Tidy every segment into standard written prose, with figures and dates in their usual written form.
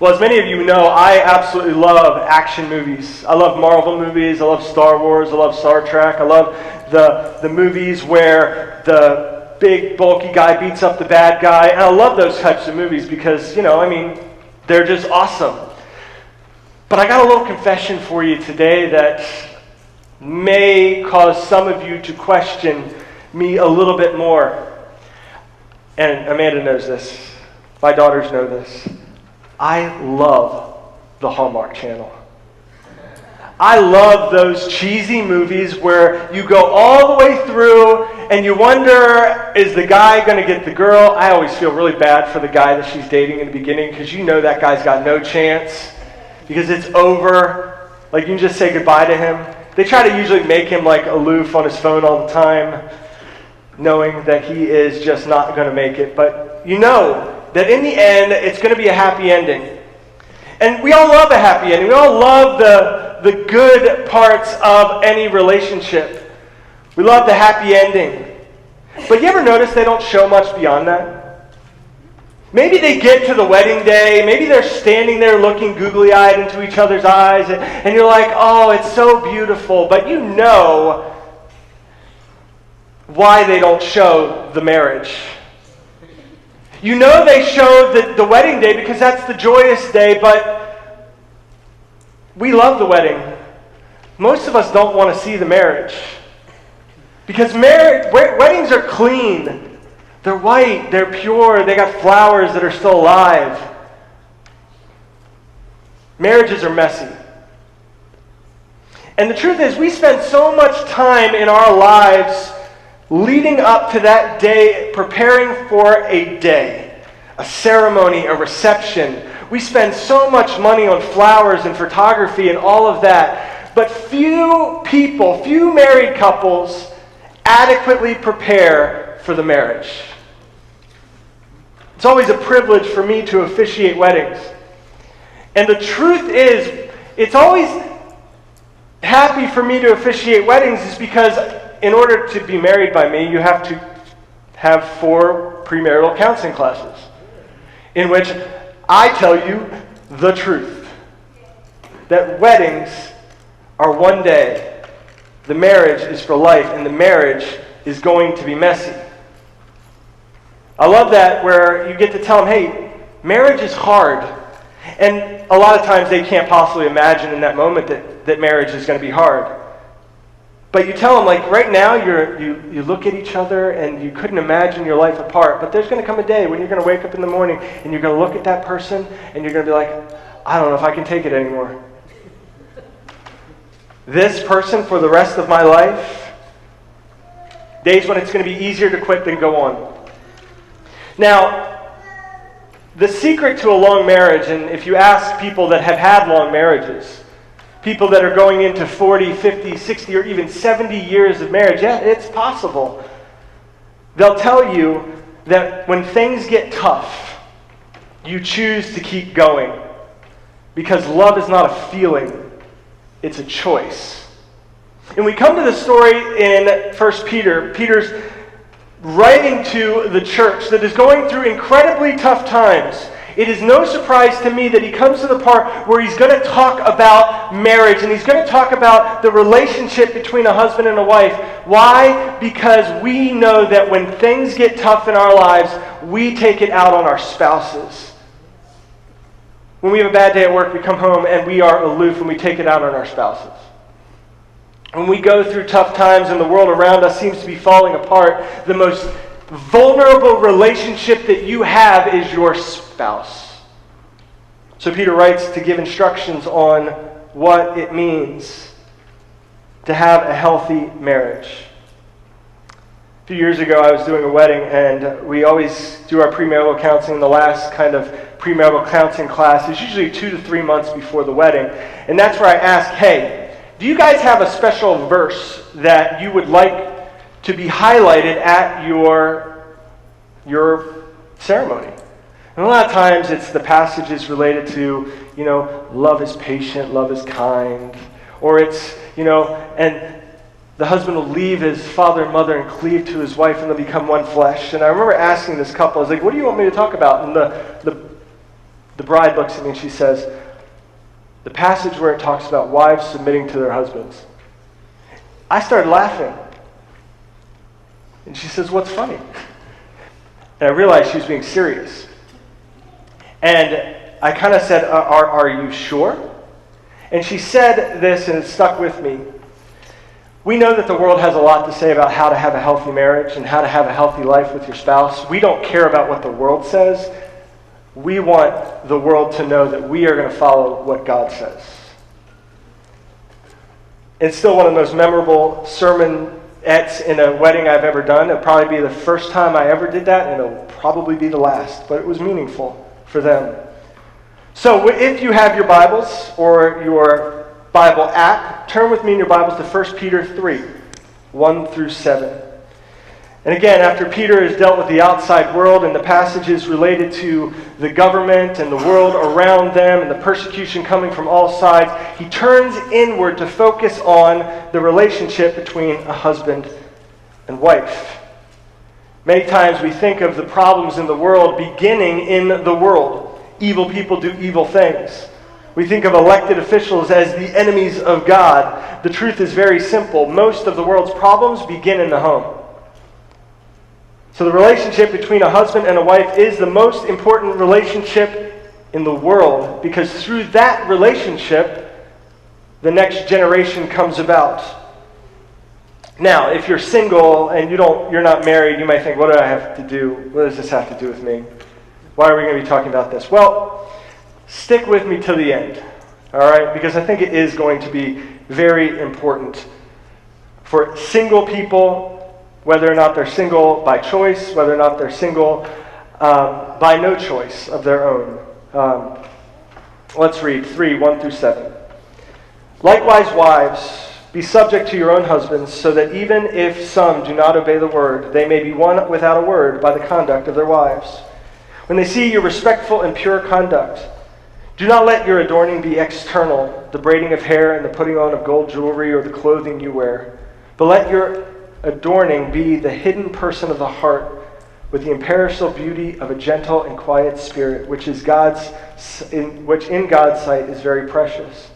Well, as many of you know, I absolutely love action movies. I love Marvel movies. I love Star Wars. I love Star Trek. I love the movies where the big, bulky guy beats up the bad guy. And I love those types of movies because, they're just awesome. But I got a little confession for you today that may cause some of you to question me a little bit more. And Amanda knows this. My daughters know this. I love the Hallmark Channel. I love those cheesy movies where you go all the way through and you wonder, is the guy going to get the girl? I always feel really bad for the guy that she's dating in the beginning because you know that guy's got no chance because it's over. Like, you can just say goodbye to him. They try to usually make him like aloof on his phone all the time, knowing that he is just not going to make it. But you know that in the end, it's going to be a happy ending. And we all love a happy ending. We all love the good parts of any relationship. We love the happy ending. But you ever notice they don't show much beyond that? Maybe they get to the wedding day. Maybe they're standing there looking googly-eyed into each other's eyes. And you're like, oh, it's so beautiful. But you know why they don't show the marriage. You know they show the wedding day because that's the joyous day, but we love the wedding. Most of us don't want to see the marriage. Because weddings are clean. They're white, they're pure, they got flowers that are still alive. Marriages are messy. And the truth is, we spend so much time in our lives leading up to that day, preparing for a day, a ceremony, a reception. We spend so much money on flowers and photography and all of that, but few married couples adequately prepare for the marriage. It's always a privilege for me to officiate weddings. And the truth is, it's always happy for me to officiate weddings is because in order to be married by me, you have to have 4 premarital counseling classes in which I tell you the truth. That weddings are one day. The marriage is for life, and the marriage is going to be messy. I love that where you get to tell them, hey, marriage is hard. And a lot of times they can't possibly imagine in that moment that marriage is going to be hard. But you tell them, like, right now you look at each other and you couldn't imagine your life apart. But there's going to come a day when you're going to wake up in the morning and you're going to look at that person and you're going to be like, I don't know if I can take it anymore. This person for the rest of my life, days when it's going to be easier to quit than go on. Now, the secret to a long marriage, and if you ask people that have had long marriages, people that are going into 40, 50, 60, or even 70 years of marriage, yeah, it's possible. They'll tell you that when things get tough, you choose to keep going. Because love is not a feeling, it's a choice. And we come to the story in 1 Peter. Peter's writing to the church that is going through incredibly tough times. It is no surprise to me that he comes to the part where he's going to talk about marriage and he's going to talk about the relationship between a husband and a wife. Why? Because we know that when things get tough in our lives, we take it out on our spouses. When we have a bad day at work, we come home and we are aloof and we take it out on our spouses. When we go through tough times and the world around us seems to be falling apart, the most vulnerable relationship that you have is your spouse. So Peter writes to give instructions on what it means to have a healthy marriage. A few years ago, I was doing a wedding, and we always do our premarital counseling. The last kind of premarital counseling class is usually 2 to 3 months before the wedding. And that's where I ask, hey, do you guys have a special verse that you would like to be highlighted at your ceremony? And a lot of times it's the passages related to, love is patient, love is kind. Or it's, and the husband will leave his father and mother and cleave to his wife and they'll become one flesh. And I remember asking this couple, I was like, what do you want me to talk about? And the the bride looks at me and she says, the passage where it talks about wives submitting to their husbands. I started laughing. And she says, what's funny? And I realized she was being serious. And I kind of said, are you sure? And she said this, and it stuck with me. We know that the world has a lot to say about how to have a healthy marriage and how to have a healthy life with your spouse. We don't care about what the world says. We want the world to know that we are going to follow what God says. It's still one of the most memorable sermonettes in a wedding I've ever done. It'll probably be the first time I ever did that, and it'll probably be the last. But it was meaningful for them. So if you have your Bibles or your Bible app, turn with me in your Bibles to 1 Peter 3, 1 through 7. And again, after Peter has dealt with the outside world and the passages related to the government and the world around them and the persecution coming from all sides, he turns inward to focus on the relationship between a husband and wife. Many times we think of the problems in the world beginning in the world. Evil people do evil things. We think of elected officials as the enemies of God. The truth is very simple. Most of the world's problems begin in the home. So the relationship between a husband and a wife is the most important relationship in the world, because through that relationship, the next generation comes about. Now, if you're single and you're not married, you might think, what do I have to do? What does this have to do with me? Why are we going to be talking about this? Well, stick with me till the end, all right? Because I think it is going to be very important for single people, whether or not they're single by choice, whether or not they're single by no choice of their own. Let's read 3, 1 through 7. Likewise, wives, be subject to your own husbands, so that even if some do not obey the word, they may be won without a word by the conduct of their wives. When they see your respectful and pure conduct, do not let your adorning be external, the braiding of hair and the putting on of gold jewelry or the clothing you wear, but let your adorning be the hidden person of the heart, with the imperishable beauty of a gentle and quiet spirit, which in God's sight is very precious.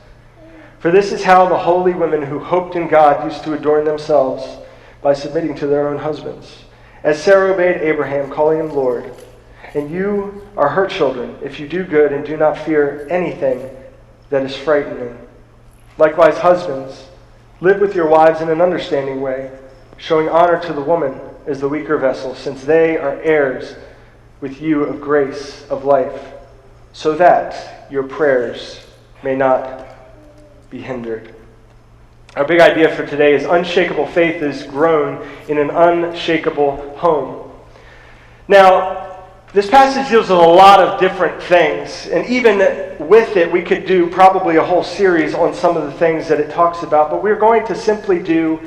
For this is how the holy women who hoped in God used to adorn themselves, by submitting to their own husbands, as Sarah obeyed Abraham, calling him Lord. And you are her children, if you do good and do not fear anything that is frightening. Likewise, husbands, live with your wives in an understanding way, showing honor to the woman as the weaker vessel, since they are heirs with you of grace of life, so that your prayers may not be hindered. Our big idea for today is unshakable faith is grown in an unshakable home. Now, this passage deals with a lot of different things, and even with it, we could do probably a whole series on some of the things that it talks about, but we're going to simply do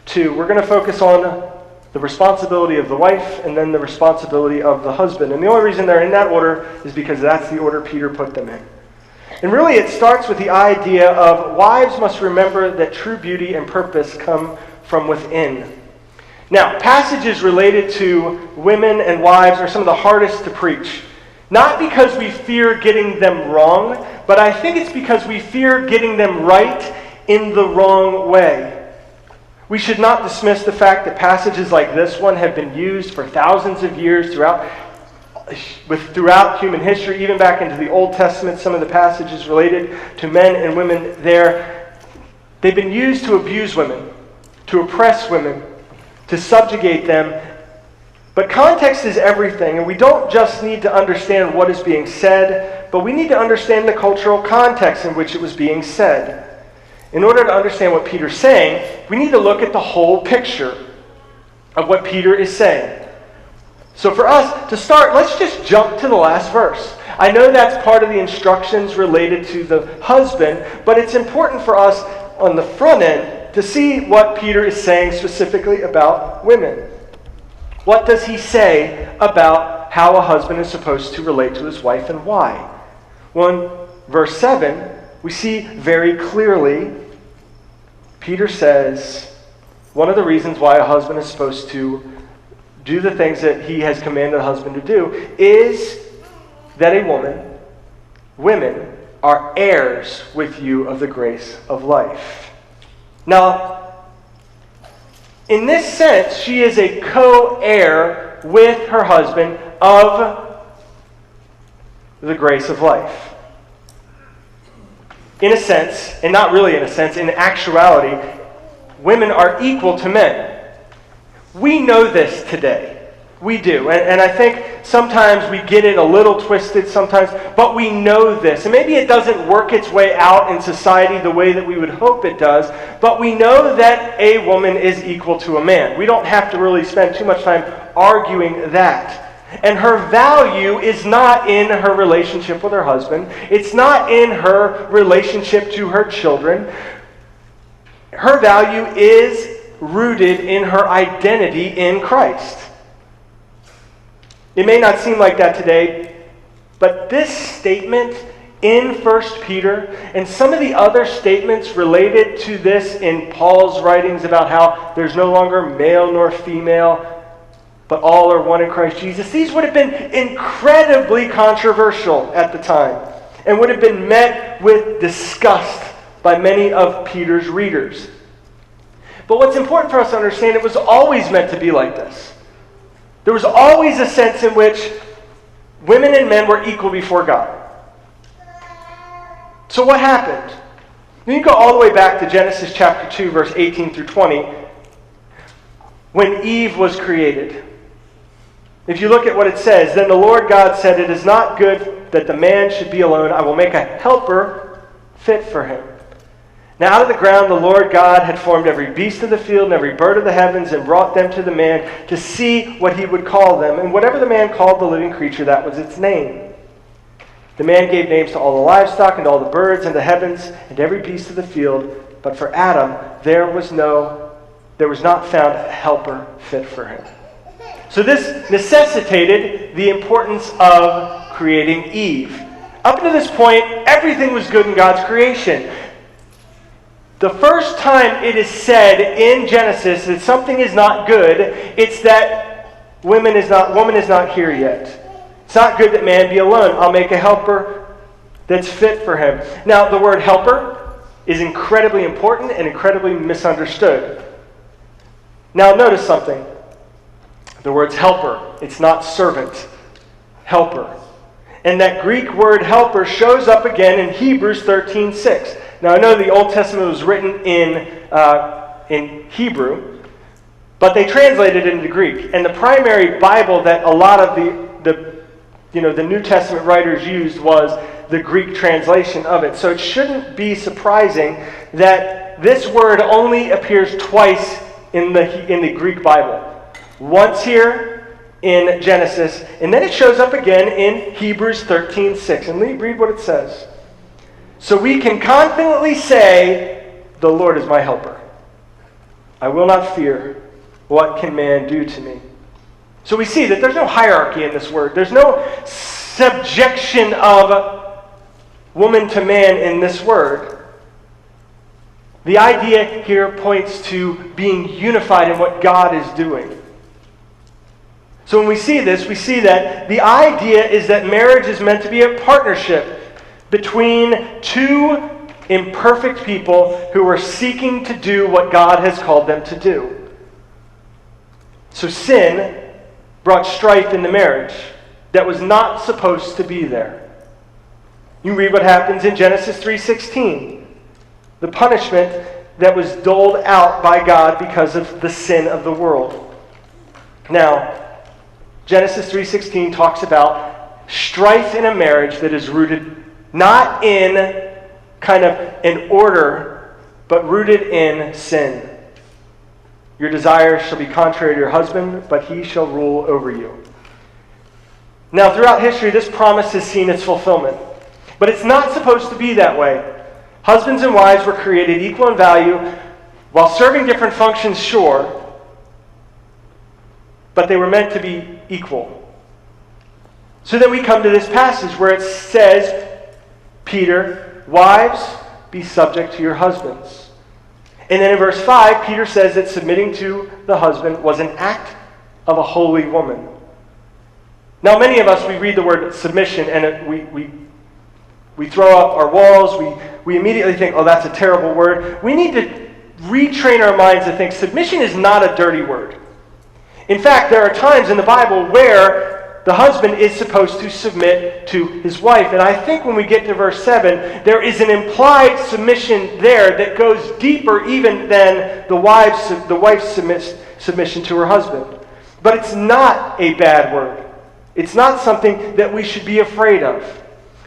two. We're going to focus on the responsibility of the wife and then the responsibility of the husband. And the only reason they're in that order is because that's the order Peter put them in. And really it starts with the idea of wives must remember that true beauty and purpose come from within. Now, passages related to women and wives are some of the hardest to preach. Not because we fear getting them wrong, but I think it's because we fear getting them right in the wrong way. We should not dismiss the fact that passages like this one have been used for thousands of years throughout human history, even back into the Old Testament. Some of the passages related to men and women there, they've been used to abuse women, to oppress women, to subjugate them. But context is everything, and we don't just need to understand what is being said, but we need to understand the cultural context in which it was being said. In order to understand what Peter's saying, we need to look at the whole picture of what Peter is saying. So for us to start, let's just jump to the last verse. I know that's part of the instructions related to the husband, but it's important for us on the front end to see what Peter is saying specifically about women. What does he say about how a husband is supposed to relate to his wife and why? Well, in verse 7, we see very clearly, Peter says, one of the reasons why a husband is supposed to do the things that he has commanded a husband to do is that a woman women are heirs with you of the grace of life. Now, in this sense, she is a co-heir with her husband of the grace of life. In a sense, and not really in a sense, in actuality, women are equal to men. We know this today. We do. And I think sometimes we get it a little twisted sometimes, but we know this. And maybe it doesn't work its way out in society the way that we would hope it does, but we know that a woman is equal to a man. We don't have to really spend too much time arguing that. And her value is not in her relationship with her husband. It's not in her relationship to her children. Her value is rooted in her identity in Christ. It may not seem like that today, but this statement in 1 Peter and some of the other statements related to this in Paul's writings about how there's no longer male nor female, but all are one in Christ Jesus, these would have been incredibly controversial at the time and would have been met with disgust by many of Peter's readers. But what's important for us to understand, it was always meant to be like this. There was always a sense in which women and men were equal before God. So what happened? You can go all the way back to Genesis chapter 2, verse 18 through 20, when Eve was created. If you look at what it says, then the Lord God said, "It is not good that the man should be alone. I will make a helper fit for him." Now out of the ground the Lord God had formed every beast of the field and every bird of the heavens and brought them to the man to see what he would call them. And whatever the man called the living creature, that was its name. The man gave names to all the livestock and all the birds and the heavens and every beast of the field. But for Adam there was not found a helper fit for him. So this necessitated the importance of creating Eve. Up to this point, everything was good in God's creation. The first time it is said in Genesis that something is not good, it's that woman is not here yet. It's not good that man be alone. I'll make a helper that's fit for him. Now, the word helper is incredibly important and incredibly misunderstood. Now, notice something. The word's helper. It's not servant. Helper. And that Greek word helper shows up again in Hebrews 13:6. Now, I know the Old Testament was written in Hebrew, but they translated it into Greek. And the primary Bible that a lot of the New Testament writers used was the Greek translation of it. So it shouldn't be surprising that this word only appears twice in the Greek Bible. Once here in Genesis, and then it shows up again in Hebrews 13:6. And read what it says. So we can confidently say, "The Lord is my helper. I will not fear. What can man do to me?" So we see that there's no hierarchy in this word. There's no subjection of woman to man in this word. The idea here points to being unified in what God is doing. So when we see this, we see that the idea is that marriage is meant to be a partnership between two imperfect people who are seeking to do what God has called them to do. So sin brought strife into marriage that was not supposed to be there. You read what happens in Genesis 3:16. The punishment that was doled out by God because of the sin of the world. Now, Genesis 3:16 talks about strife in a marriage that is rooted not in kind of an order, but rooted in sin. Your desires shall be contrary to your husband, but he shall rule over you. Now, throughout history, this promise has seen its fulfillment. But it's not supposed to be that way. Husbands and wives were created equal in value while serving different functions, sure, but they were meant to be equal. So then we come to this passage where it says, Peter, "Wives, be subject to your husbands." And then in verse 5, Peter says that submitting to the husband was an act of a holy woman. Now, many of us, we read the word submission and We throw up our walls. We immediately think, oh, that's a terrible word. We need to retrain our minds to think submission is not a dirty word. In fact, there are times in the Bible where the husband is supposed to submit to his wife. And I think when we get to verse 7, there is an implied submission there that goes deeper even than the wife's submission to her husband. But it's not a bad word. It's not something that we should be afraid of.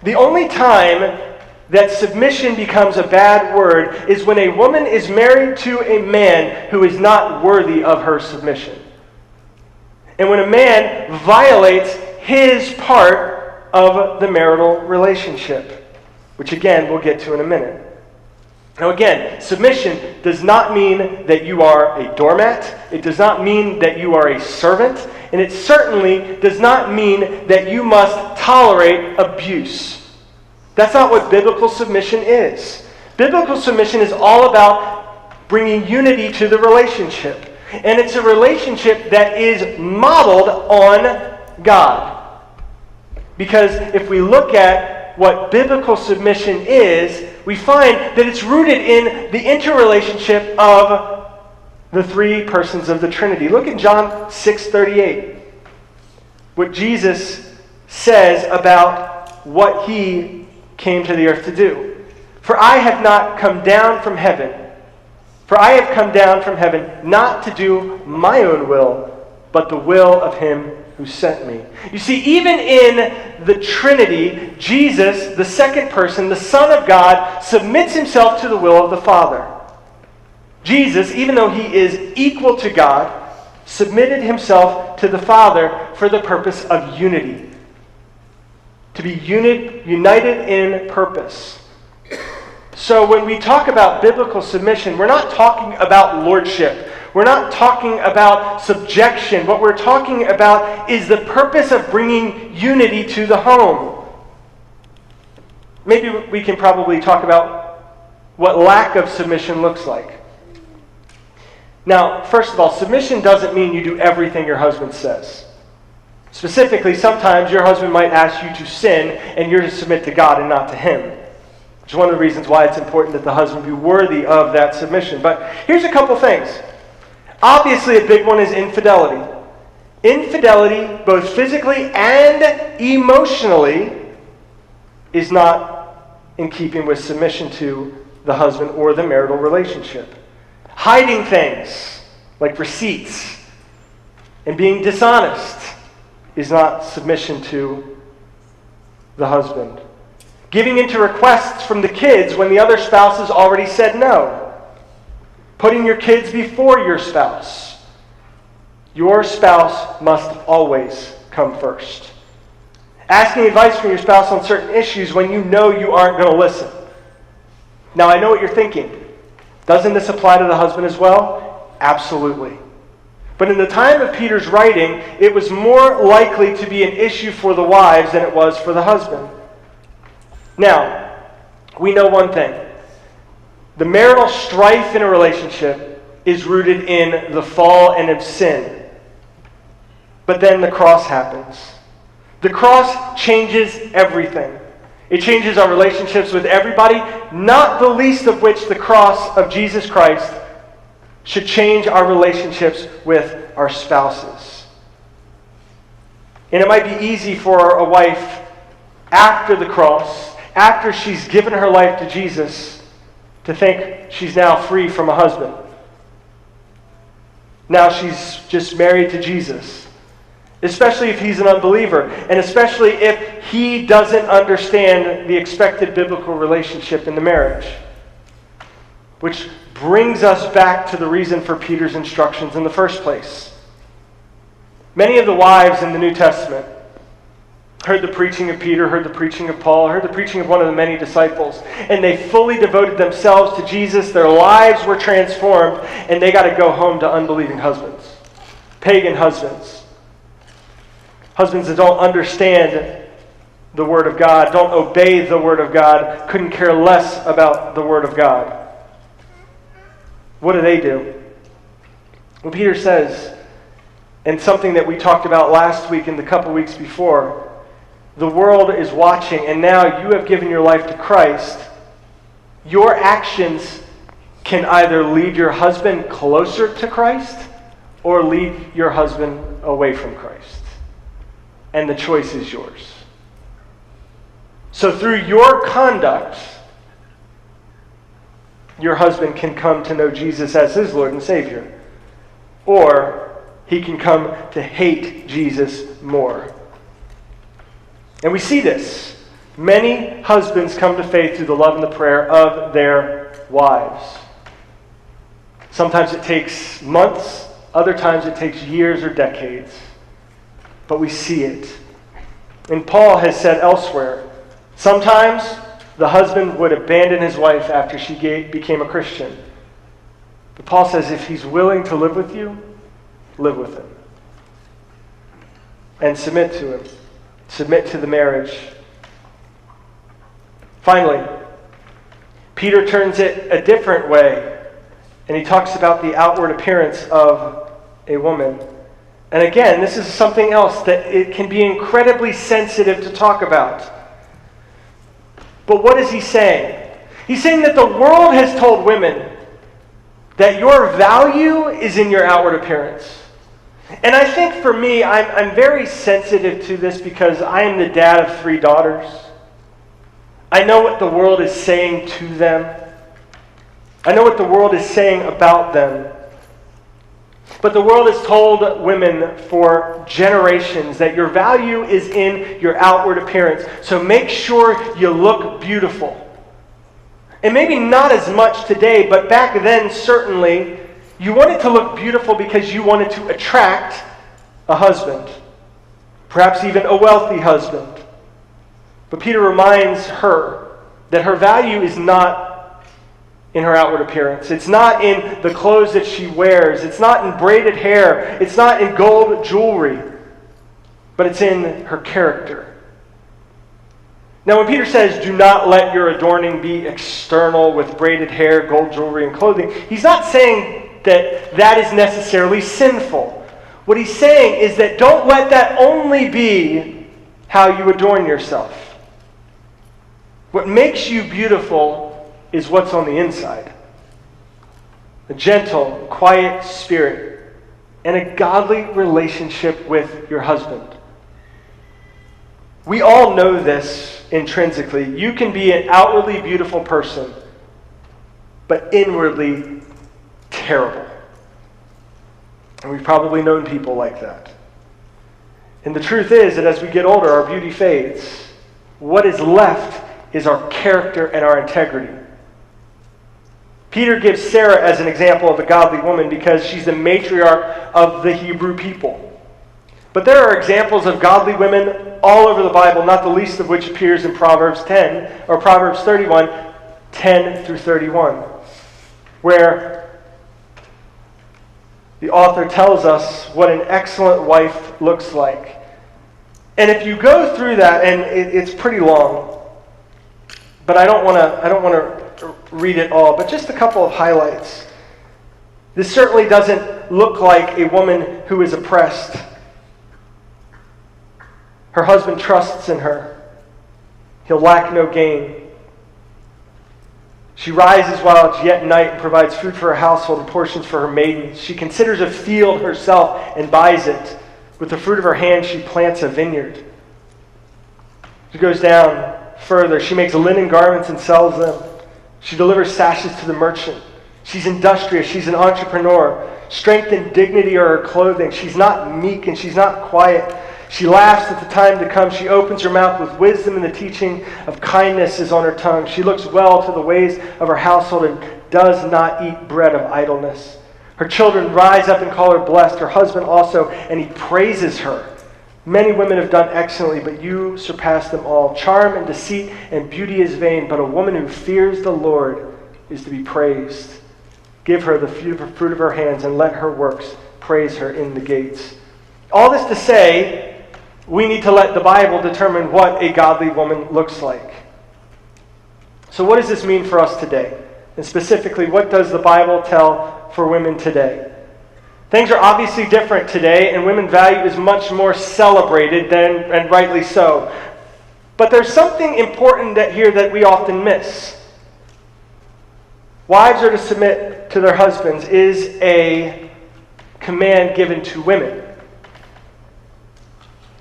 The only time that submission becomes a bad word is when a woman is married to a man who is not worthy of her submission. And when a man violates his part of the marital relationship, which again we'll get to in a minute. Now again, submission does not mean that you are a doormat. It does not mean that you are a servant. And it certainly does not mean that you must tolerate abuse. That's not what biblical submission is. Biblical submission is all about bringing unity to the relationship. And it's a relationship that is modeled on God. Because if we look at what biblical submission is, we find that it's rooted in the interrelationship of the three persons of the Trinity. Look at John 6:38. What Jesus says about what he came to the earth to do. For I have come down from heaven not to do my own will, but the will of him who sent me. You see, even in the Trinity, Jesus, the second person, the Son of God, submits himself to the will of the Father. Jesus, even though he is equal to God, submitted himself to the Father for the purpose of unity. To be united in purpose. So when we talk about biblical submission, we're not talking about lordship. We're not talking about subjection. What we're talking about is the purpose of bringing unity to the home. Maybe we can probably talk about what lack of submission looks like. Now, first of all, submission doesn't mean you do everything your husband says. Specifically, sometimes your husband might ask you to sin and you're to submit to God and not to him. Which is one of the reasons why it's important that the husband be worthy of that submission. But here's a couple things. Obviously, a big one is infidelity. Infidelity, both physically and emotionally, is not in keeping with submission to the husband or the marital relationship. Hiding things, like receipts, and being dishonest is not submission to the husband. Giving into requests from the kids when the other spouse has already said no. Putting your kids before your spouse. Your spouse must always come first. Asking advice from your spouse on certain issues when you know you aren't going to listen. Now, I know what you're thinking. Doesn't this apply to the husband as well? Absolutely. But in the time of Peter's writing, it was more likely to be an issue for the wives than it was for the husband. Now, we know one thing. The marital strife in a relationship is rooted in the fall and of sin. But then the cross happens. The cross changes everything. It changes our relationships with everybody, not the least of which the cross of Jesus Christ should change our relationships with our spouses. And it might be easy for a wife after the cross, after she's given her life to Jesus, to think she's now free from a husband. Now she's just married to Jesus. Especially if he's an unbeliever, and especially if he doesn't understand the expected biblical relationship in the marriage. Which brings us back to the reason for Peter's instructions in the first place. Many of the wives in the New Testament heard the preaching of Peter, heard the preaching of Paul, heard the preaching of one of the many disciples, and they fully devoted themselves to Jesus. Their lives were transformed, and they got to go home to unbelieving husbands, pagan husbands. Husbands that don't understand the Word of God, don't obey the Word of God, couldn't care less about the Word of God. What do? Well, Peter says, and something that we talked about last week and the couple weeks before, the world is watching and now you have given your life to Christ, your actions can either lead your husband closer to Christ or lead your husband away from Christ. And the choice is yours. So through your conduct, your husband can come to know Jesus as his Lord and Savior. Or he can come to hate Jesus more. And we see this. Many husbands come to faith through the love and the prayer of their wives. Sometimes it takes months, other times it takes years or decades. But we see it. And Paul has said elsewhere, sometimes the husband would abandon his wife after she became a Christian. But Paul says if he's willing to live with you, live with him. And submit to him. Submit to the marriage. Finally, Peter turns it a different way. And he talks about the outward appearance of a woman. And again, this is something else that it can be incredibly sensitive to talk about. But what is he saying? He's saying that the world has told women that your value is in your outward appearance. And I think for me, I'm very sensitive to this because I am the dad of 3 daughters. I know what the world is saying to them. I know what the world is saying about them. But the world has told women for generations that your value is in your outward appearance. So make sure you look beautiful. And maybe not as much today, but back then certainly, you wanted to look beautiful because you wanted to attract a husband. Perhaps even a wealthy husband. But Peter reminds her that her value is not in her outward appearance. It's not in the clothes that she wears. It's not in braided hair. It's not in gold jewelry. But it's in her character. Now when Peter says, do not let your adorning be external with braided hair, gold jewelry, and clothing, he's not saying that is necessarily sinful. What he's saying is that don't let that only be how you adorn yourself. What makes you beautiful is what's on the inside. A gentle, quiet spirit and a godly relationship with your husband. We all know this intrinsically. You can be an outwardly beautiful person, but inwardly terrible. And we've probably known people like that. And the truth is that as we get older, our beauty fades. What is left is our character and our integrity. Peter gives Sarah as an example of a godly woman because she's the matriarch of the Hebrew people. But there are examples of godly women all over the Bible, not the least of which appears in Proverbs 10, or Proverbs 31, 10 through 31, where the author tells us what an excellent wife looks like. And if you go through that, and it's pretty long, but I don't want to read it all, but just a couple of highlights. This certainly doesn't look like a woman who is oppressed. Her husband trusts in her. He'll lack no gain. She rises while it's yet night and provides food for her household and portions for her maidens. She considers a field herself and buys it. With the fruit of her hand she plants a vineyard. She goes down further. She makes linen garments and sells them. She delivers sashes to the merchant. She's industrious. She's an entrepreneur. Strength and dignity are her clothing. She's not meek and she's not quiet. She laughs at the time to come. She opens her mouth with wisdom, and the teaching of kindness is on her tongue. She looks well to the ways of her household and does not eat bread of idleness. Her children rise up and call her blessed. Her husband also, and he praises her. Many women have done excellently, but you surpass them all. Charm and deceit and beauty is vain, but a woman who fears the Lord is to be praised. Give her the fruit of her hands, and let her works praise her in the gates. All this to say, we need to let the Bible determine what a godly woman looks like. So what does this mean for us today? And specifically, what does the Bible tell for women today? Things are obviously different today, and women's value is much more celebrated and rightly so. But there's something important here that we often miss. Wives are to submit to their husbands is a command given to women.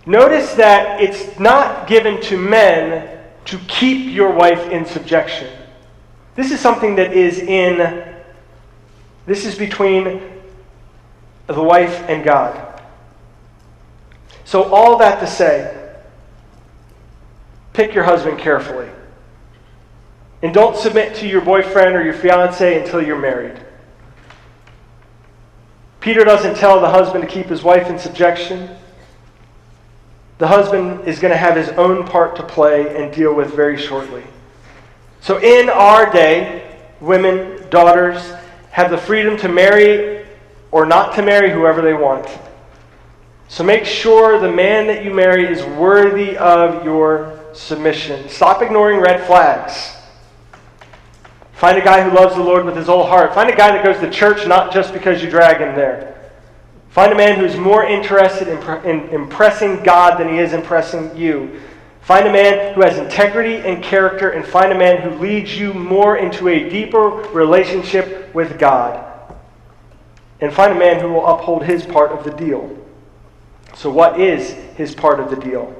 Notice that it's not given to men to keep your wife in subjection. This is something that this is between the wife and God. So all that to say, pick your husband carefully. And don't submit to your boyfriend or your fiancé until you're married. Peter doesn't tell the husband to keep his wife in subjection. The husband is going to have his own part to play and deal with very shortly. So in our day, women, daughters, have the freedom to marry or not to marry whoever they want. So make sure the man that you marry is worthy of your submission. Stop ignoring red flags. Find a guy who loves the Lord with his whole heart. Find a guy that goes to church not just because you drag him there. Find a man who's more interested in impressing God than he is impressing you. Find a man who has integrity and character, and find a man who leads you more into a deeper relationship with God. And find a man who will uphold his part of the deal. So what is his part of the deal?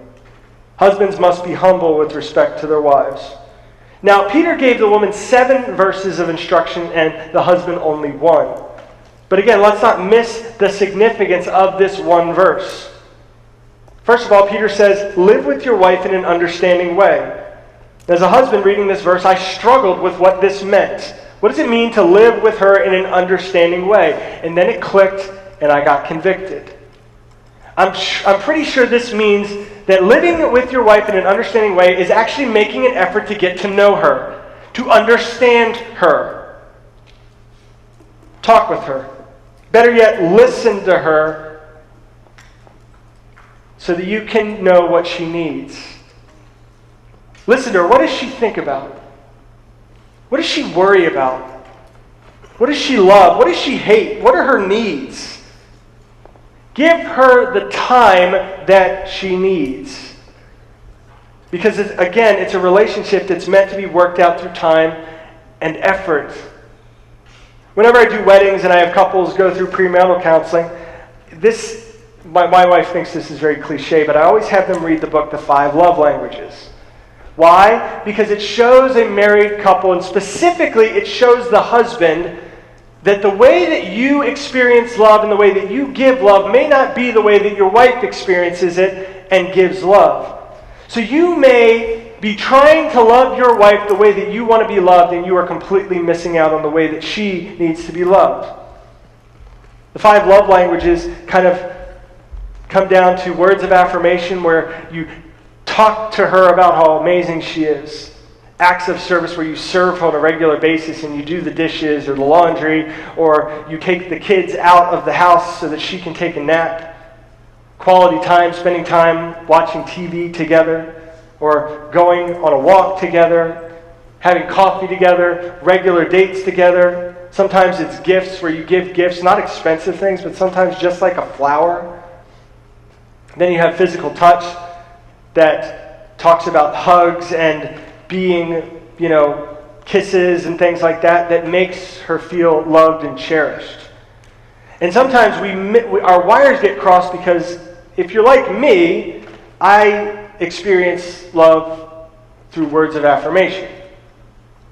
Husbands must be humble with respect to their wives. Now, Peter gave the woman 7 verses of instruction and the husband only 1. But again, let's not miss the significance of this one verse. First of all, Peter says, live with your wife in an understanding way. As a husband reading this verse, I struggled with what this meant. What does it mean to live with her in an understanding way? And then it clicked, and I got convicted. I'm pretty sure this means that living with your wife in an understanding way is actually making an effort to get to know her, to understand her. Talk with her. Better yet, listen to her so that you can know what she needs. Listen to her. What does she think about? What does she worry about? What does she love? What does she hate? What are her needs? Give her the time that she needs. Because, again, it's a relationship that's meant to be worked out through time and effort. Whenever I do weddings and I have couples go through premarital counseling, my wife thinks this is very cliche, but I always have them read the book, The 5 Love Languages. Why? Because it shows a married couple, and specifically it shows the husband, that the way that you experience love and the way that you give love may not be the way that your wife experiences it and gives love. So you may be trying to love your wife the way that you want to be loved, and you are completely missing out on the way that she needs to be loved. The 5 love languages kind of come down to words of affirmation where you talk to her about how amazing she is. Acts of service where you serve her on a regular basis and you do the dishes or the laundry, or you take the kids out of the house so that she can take a nap. Quality time, spending time watching TV together, or going on a walk together, having coffee together, regular dates together. Sometimes it's gifts where you give gifts, not expensive things, but sometimes just like a flower. Then you have physical touch that talks about hugs and being, kisses and things like that makes her feel loved and cherished. And sometimes our wires get crossed because if you're like me, I experience love through words of affirmation.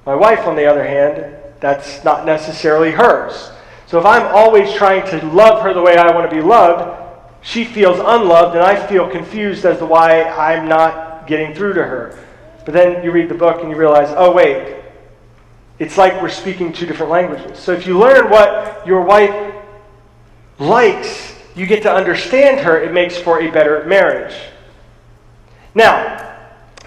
My wife, on the other hand, that's not necessarily hers. So if I'm always trying to love her the way I want to be loved, she feels unloved and I feel confused as to why I'm not getting through to her. But then you read the book and you realize, oh wait, it's like we're speaking 2 different languages. So if you learn what your wife likes, you get to understand her, it makes for a better marriage. Now,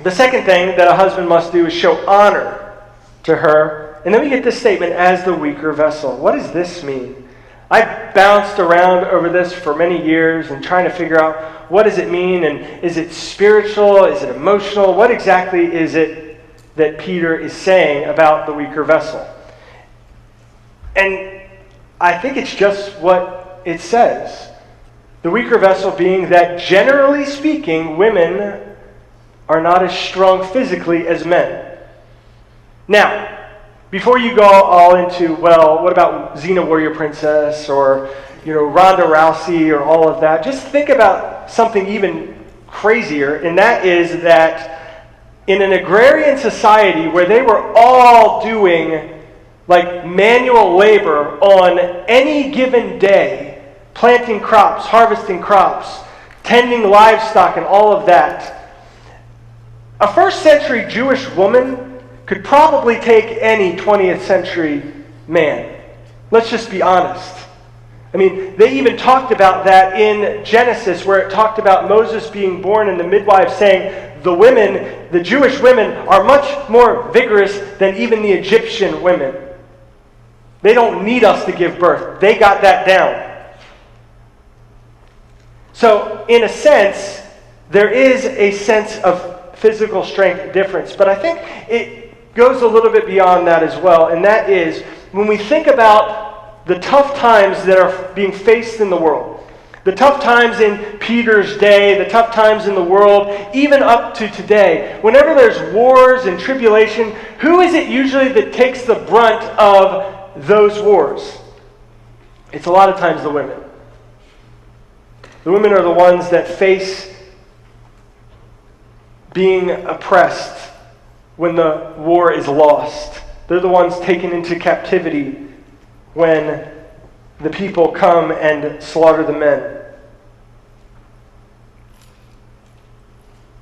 the second thing that a husband must do is show honor to her. And then we get this statement, as the weaker vessel. What does this mean? I bounced around over this for many years and trying to figure out what does it mean, and is it spiritual, is it emotional? What exactly is it that Peter is saying about the weaker vessel? And I think it's just what it says. The weaker vessel being that, generally speaking, women are not as strong physically as men. Now, before you go all into, well, what about Xena Warrior Princess or, Ronda Rousey or all of that, just think about something even crazier, and that is that in an agrarian society where they were all doing like manual labor on any given day, planting crops, harvesting crops, tending livestock and all of that, a first century Jewish woman could probably take any 20th century man. Let's just be honest. I mean, they even talked about that in Genesis, where it talked about Moses being born and the midwife saying, the Jewish women are much more vigorous than even the Egyptian women. They don't need us to give birth. They got that down. So, in a sense, there is a sense of physical strength difference. But I think it goes a little bit beyond that as well. And that is, when we think about the tough times that are being faced in the world, the tough times in Peter's day, the tough times in the world, even up to today, whenever there's wars and tribulation, who is it usually that takes the brunt of those wars? It's a lot of times the women. The women are the ones that face being oppressed when the war is lost. They're the ones taken into captivity when the people come and slaughter the men.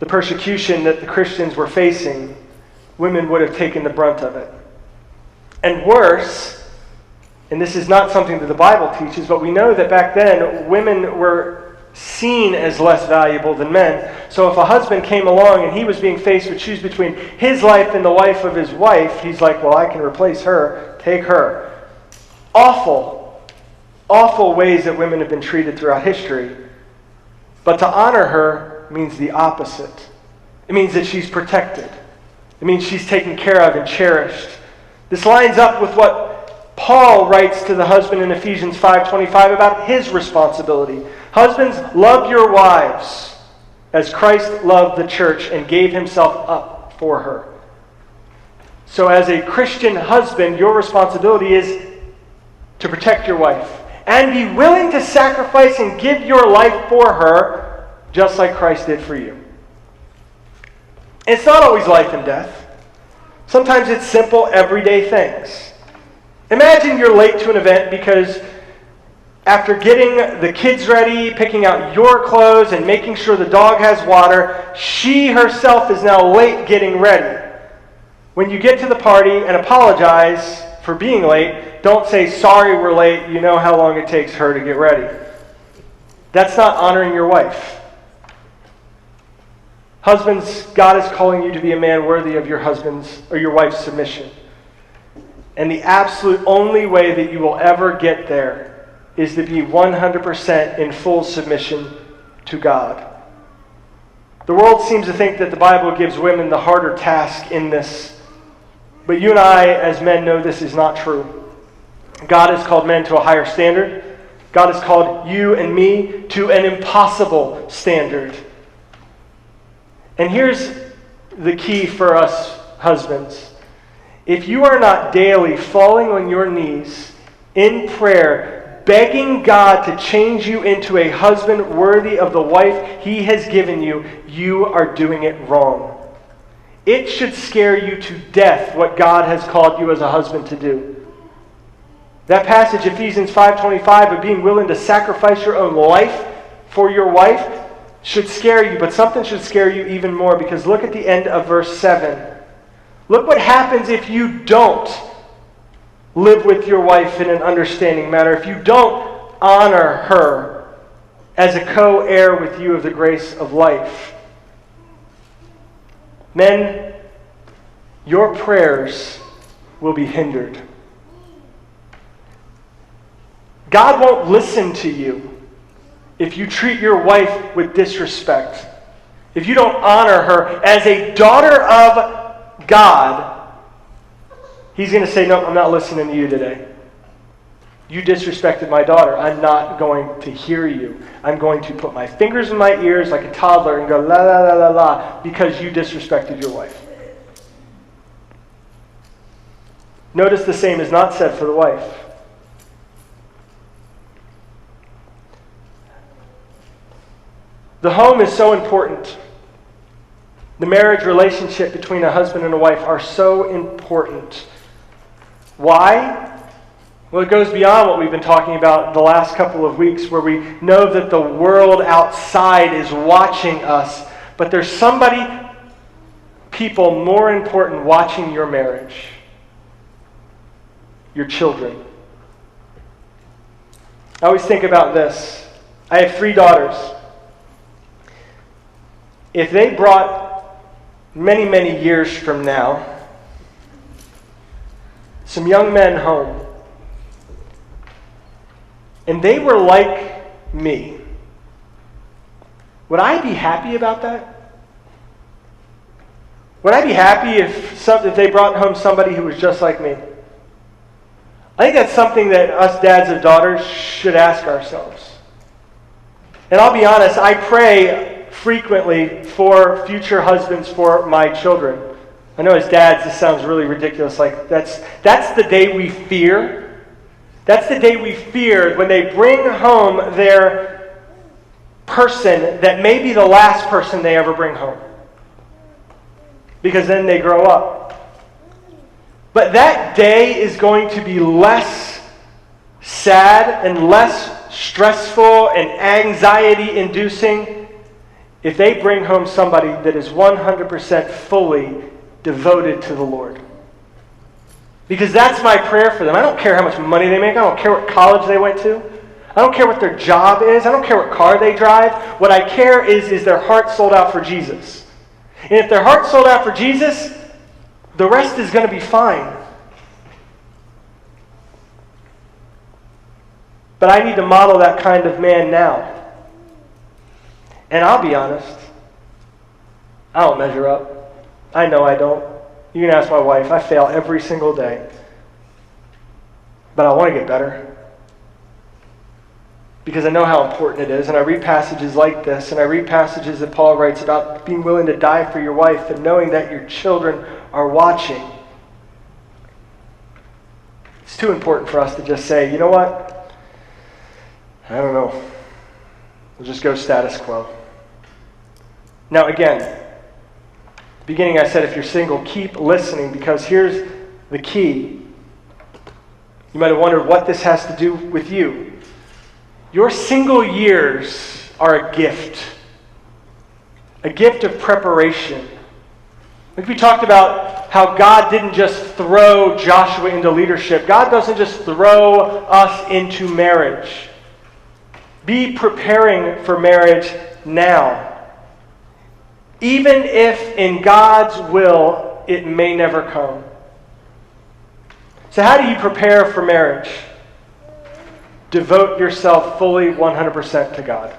The persecution that the Christians were facing, women would have taken the brunt of it. And worse, and this is not something that the Bible teaches, but we know that back then women were seen as less valuable than men. So if a husband came along and he was being faced with choose between his life and the life of his wife, he's like, well, I can replace her, take her. Awful, awful ways that women have been treated throughout history. But to honor her means the opposite. It means that she's protected. It means she's taken care of and cherished. This lines up with what Paul writes to the husband in Ephesians 5:25 about his responsibility. Husbands, love your wives as Christ loved the church and gave himself up for her. So as a Christian husband, your responsibility is to protect your wife and be willing to sacrifice and give your life for her, just like Christ did for you. It's not always life and death. Sometimes it's simple, everyday things. Imagine you're late to an event because after getting the kids ready, picking out your clothes, and making sure the dog has water, she herself is now late getting ready. When you get to the party and apologize for being late, don't say, sorry we're late, you know how long it takes her to get ready. That's not honoring your wife. Husbands, God is calling you to be a man worthy of your husband's or your wife's submission. And the absolute only way that you will ever get there is to be 100% in full submission to God. The world seems to think that the Bible gives women the harder task in this. But you and I, as men, know this is not true. God has called men to a higher standard. God has called you and me to an impossible standard. And here's the key for us husbands. If you are not daily falling on your knees in prayer, begging God to change you into a husband worthy of the wife He has given you, you are doing it wrong. It should scare you to death what God has called you as a husband to do. That passage, Ephesians 5:25, of being willing to sacrifice your own life for your wife, should scare you, but something should scare you even more, because look at the end of verse 7. Look what happens if you don't live with your wife in an understanding manner, if you don't honor her as a co-heir with you of the grace of life. Men, your prayers will be hindered. God won't listen to you if you treat your wife with disrespect, if you don't honor her as a daughter of God. He's going to say, no, I'm not listening to you today. You disrespected my daughter. I'm not going to hear you. I'm going to put my fingers in my ears like a toddler and go la la la la la because you disrespected your wife. Notice the same is not said for the wife. The home is so important. The marriage relationship between a husband and a wife are so important. Why? Well, it goes beyond what we've been talking about the last couple of weeks, where we know that the world outside is watching us, but there's people more important watching your marriage. Your children. I always think about this. I have 3 daughters. If they brought many, many years from now some young men home, and they were like me, would I be happy about that? Would I be happy if they brought home somebody who was just like me? I think that's something that us dads of daughters should ask ourselves. And I'll be honest, I pray frequently for future husbands for my children. I know as dads this sounds really ridiculous, like that's the day we fear. That's the day we fear when they bring home their person that may be the last person they ever bring home. Because then they grow up. But that day is going to be less sad and less stressful and anxiety-inducing if they bring home somebody that is 100% fully devoted to the Lord. Because that's my prayer for them. I don't care how much money they make. I don't care what college they went to. I don't care what their job is. I don't care what car they drive. What I care is their heart sold out for Jesus. And if their heart's sold out for Jesus, the rest is going to be fine. But I need to model that kind of man now. And I'll be honest, I don't measure up. I know I don't. You can ask my wife. I fail every single day. But I want to get better. Because I know how important it is. And I read passages like this. And I read passages that Paul writes about being willing to die for your wife and knowing that your children are watching. It's too important for us to just say, you know what? I don't know. We'll just go status quo. Now again, beginning I said if you're single, keep listening, because here's the key. You might have wondered what this has to do with you. Your single years are a gift of preparation. Like we talked about how God didn't just throw Joshua into leadership. God doesn't just throw us into marriage. Be preparing for marriage now. Even if in God's will it may never come. So how do you prepare for marriage? Devote yourself fully 100% to God.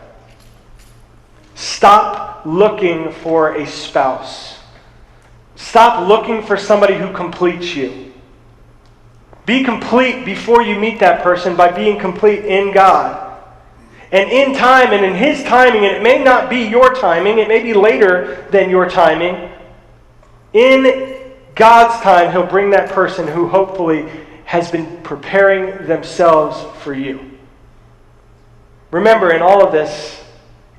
Stop looking for a spouse. Stop looking for somebody who completes you. Be complete before you meet that person by being complete in God. And in time and in His timing, and it may not be your timing, it may be later than your timing, in God's time, He'll bring that person who hopefully has been preparing themselves for you. Remember, in all of this,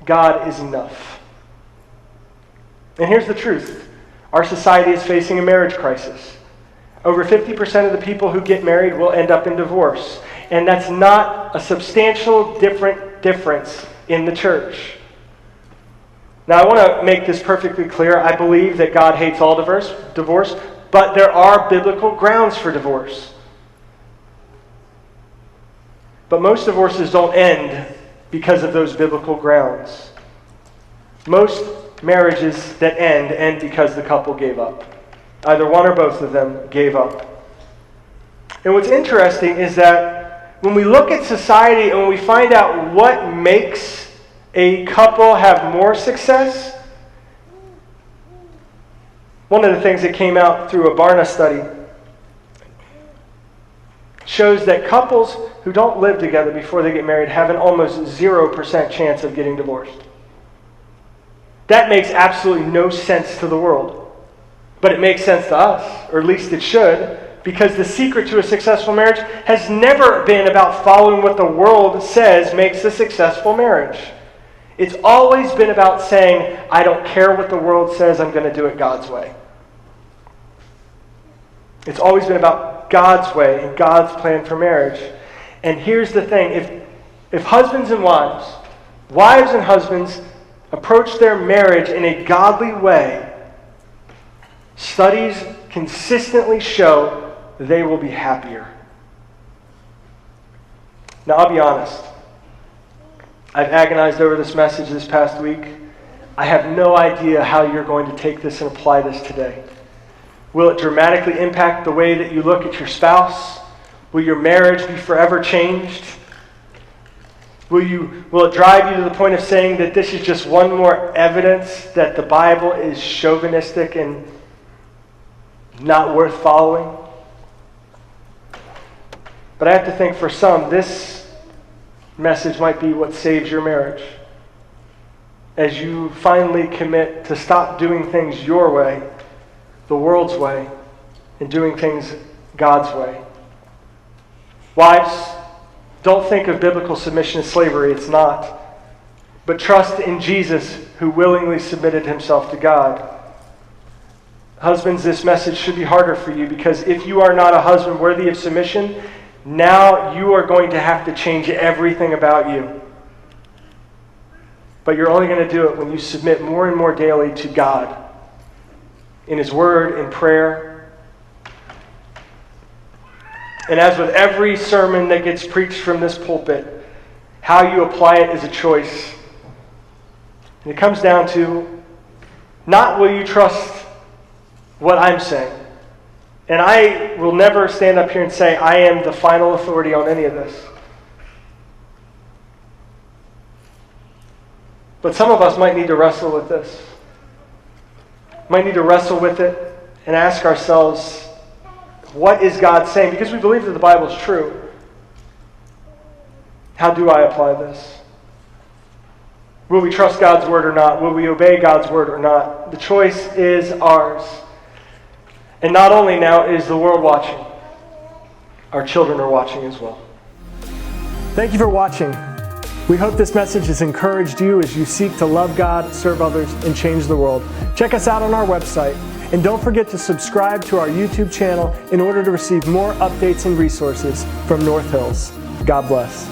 God is enough. And here's the truth. Our society is facing a marriage crisis. Over 50% of the people who get married will end up in divorce. And that's not a substantial difference in the church. Now, I want to make this perfectly clear. I believe that God hates all divorce, but there are biblical grounds for divorce. But most divorces don't end because of those biblical grounds. Most marriages that end because the couple gave up. Either one or both of them gave up. And what's interesting is that when we look at society and when we find out what makes a couple have more success, one of the things that came out through a Barna study shows that couples who don't live together before they get married have an almost 0% chance of getting divorced. That makes absolutely no sense to the world. But it makes sense to us, or at least it should, because the secret to a successful marriage has never been about following what the world says makes a successful marriage. It's always been about saying, I don't care what the world says, I'm going to do it God's way. It's always been about God's way and God's plan for marriage. And here's the thing, if husbands and wives and husbands approach their marriage in a godly way, studies consistently show they will be happier. Now, I'll be honest. I've agonized over this message this past week. I have no idea how you're going to take this and apply this today. Will it dramatically impact the way that you look at your spouse? Will your marriage be forever changed? Will it drive you to the point of saying that this is just one more evidence that the Bible is chauvinistic and not worth following? But I have to think for some, this message might be what saves your marriage. As you finally commit to stop doing things your way, the world's way, and doing things God's way. Wives, don't think of biblical submission as slavery. It's not. But trust in Jesus, who willingly submitted himself to God. Husbands, this message should be harder for you, because if you are not a husband worthy of submission, now you are going to have to change everything about you. But you're only going to do it when you submit more and more daily to God, in His Word, in prayer. And as with every sermon that gets preached from this pulpit, how you apply it is a choice. And it comes down to, not will you trust what I'm saying. And I will never stand up here and say I am the final authority on any of this. But some of us might need to wrestle with this. Might need to wrestle with it and ask ourselves, what is God saying? Because we believe that the Bible is true. How do I apply this? Will we trust God's word or not? Will we obey God's word or not? The choice is ours. And not only now is the world watching, our children are watching as well. Thank you for watching. We hope this message has encouraged you as you seek to love God, serve others, and change the world. Check us out on our website. And don't forget to subscribe to our YouTube channel in order to receive more updates and resources from North Hills. God bless.